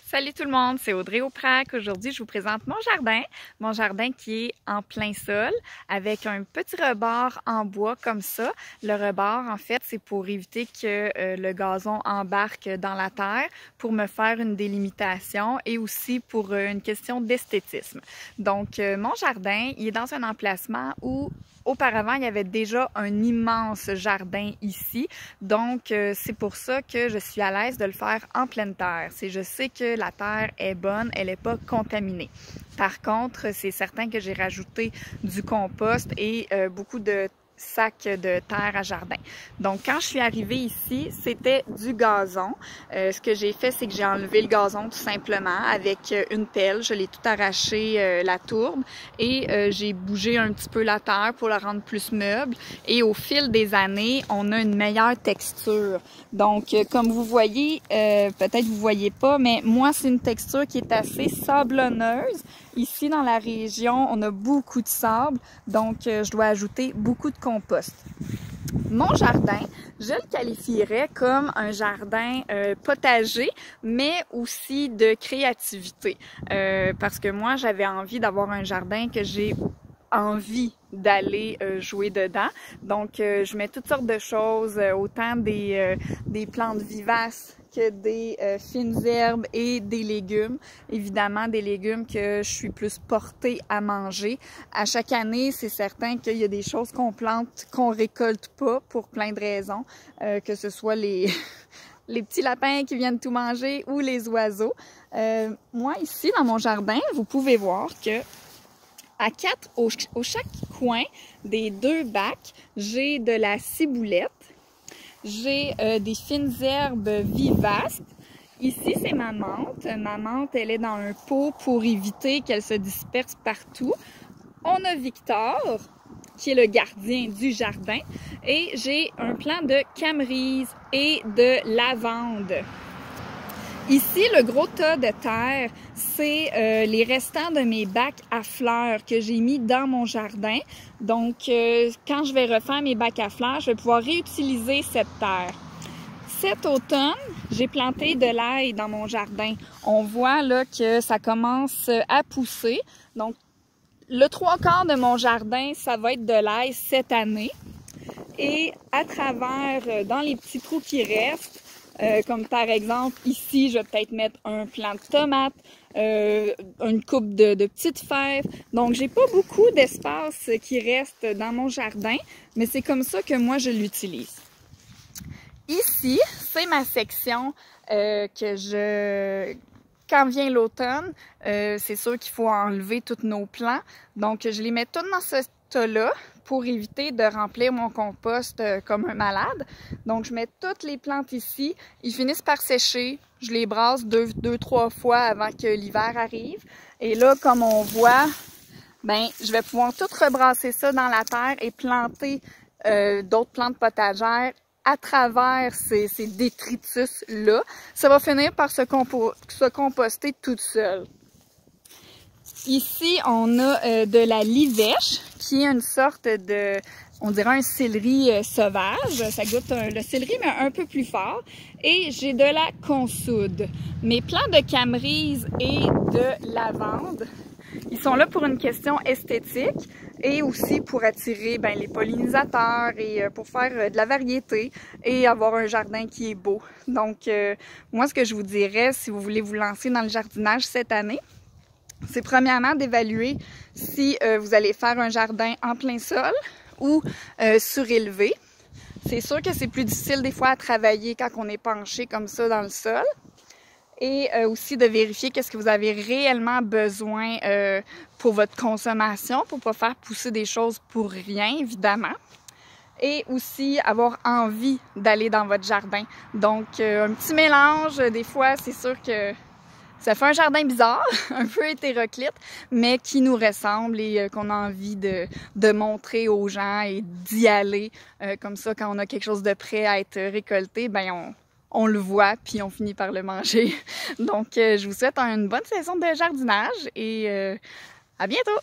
Salut tout le monde, c'est Audrey Auprac. Aujourd'hui, je vous présente mon jardin qui est en plein sol avec un petit rebord en bois comme ça. Le rebord, en fait, c'est pour éviter que le gazon embarque dans la terre, pour me faire une délimitation et aussi pour une question d'esthétisme. Donc, mon jardin, il est dans un emplacement où auparavant, il y avait déjà un immense jardin ici, donc c'est pour ça que je suis à l'aise de le faire en pleine terre. Je sais que la terre est bonne, elle n'est pas contaminée. Par contre, c'est certain que j'ai rajouté du compost et beaucoup de sacs de terre à jardin. Donc, quand je suis arrivée ici, c'était du gazon. Ce que j'ai fait, c'est que j'ai enlevé le gazon tout simplement avec une pelle. Je l'ai tout arraché, la tourbe, et j'ai bougé un petit peu la terre pour la rendre plus meuble. Et au fil des années, on a une meilleure texture. Donc, comme vous voyez, peut-être vous voyez pas, mais moi, c'est une texture qui est assez sablonneuse. Ici, dans la région, on a beaucoup de sable, donc je dois ajouter beaucoup de compost. Mon jardin, je le qualifierais comme un jardin potager, mais aussi de créativité. Parce que moi, j'avais envie d'avoir un jardin que j'ai envie d'aller jouer dedans. Donc, je mets toutes sortes de choses, autant des plantes vivaces que des fines herbes et des légumes. Évidemment, des légumes que je suis plus portée à manger. À chaque année, c'est certain qu'il y a des choses qu'on plante, qu'on récolte pas pour plein de raisons, que ce soit les petits lapins qui viennent tout manger ou les oiseaux. Moi, ici, dans mon jardin, vous pouvez voir que au chaque coin des deux bacs, j'ai de la ciboulette, j'ai des fines herbes vivaces. Ici, c'est ma menthe. Ma menthe, elle est dans un pot pour éviter qu'elle se disperse partout. On a Victor, qui est le gardien du jardin, et j'ai un plant de camerise et de lavande. Ici, le gros tas de terre, c'est les restants de mes bacs à fleurs que j'ai mis dans mon jardin. Donc, quand je vais refaire mes bacs à fleurs, je vais pouvoir réutiliser cette terre. Cet automne, j'ai planté de l'ail dans mon jardin. On voit là que ça commence à pousser. Donc, le 3/4 de mon jardin, ça va être de l'ail cette année. Et à travers, dans les petits trous qui restent, comme par exemple ici, je vais peut-être mettre un plant de tomates, une coupe de petites fèves. Donc, j'ai pas beaucoup d'espace qui reste dans mon jardin, mais c'est comme ça que moi je l'utilise. Ici, c'est ma section quand vient l'automne, c'est sûr qu'il faut enlever tous nos plants. Donc, je les mets tous dans ce tas-là pour éviter de remplir mon compost comme un malade. Donc, je mets toutes les plantes ici. Ils finissent par sécher. Je les brasse deux, trois fois avant que l'hiver arrive. Et là, comme on voit, ben, je vais pouvoir tout rebrasser ça dans la terre et planter d'autres plantes potagères à travers ces détritus-là. Ça va finir par se composter toute seule. Ici, on a de la livèche, qui est une sorte de, on dirait un céleri sauvage. Ça goûte le céleri, mais un peu plus fort. Et j'ai de la consoude. Mes plants de camerise et de lavande, ils sont là pour une question esthétique et aussi pour attirer les pollinisateurs et pour faire de la variété et avoir un jardin qui est beau. Donc, moi, ce que je vous dirais, si vous voulez vous lancer dans le jardinage cette année, c'est premièrement d'évaluer si vous allez faire un jardin en plein sol ou surélevé. C'est sûr que c'est plus difficile des fois à travailler quand on est penché comme ça dans le sol. Et aussi de vérifier qu'est-ce que vous avez réellement besoin pour votre consommation, pour ne pas faire pousser des choses pour rien, évidemment. Et aussi avoir envie d'aller dans votre jardin. Donc, un petit mélange, des fois, c'est sûr que ça fait un jardin bizarre, un peu hétéroclite, mais qui nous ressemble et qu'on a envie de montrer aux gens et d'y aller. Comme ça, quand on a quelque chose de prêt à être récolté, on le voit puis on finit par le manger. Donc, je vous souhaite une bonne saison de jardinage et à bientôt!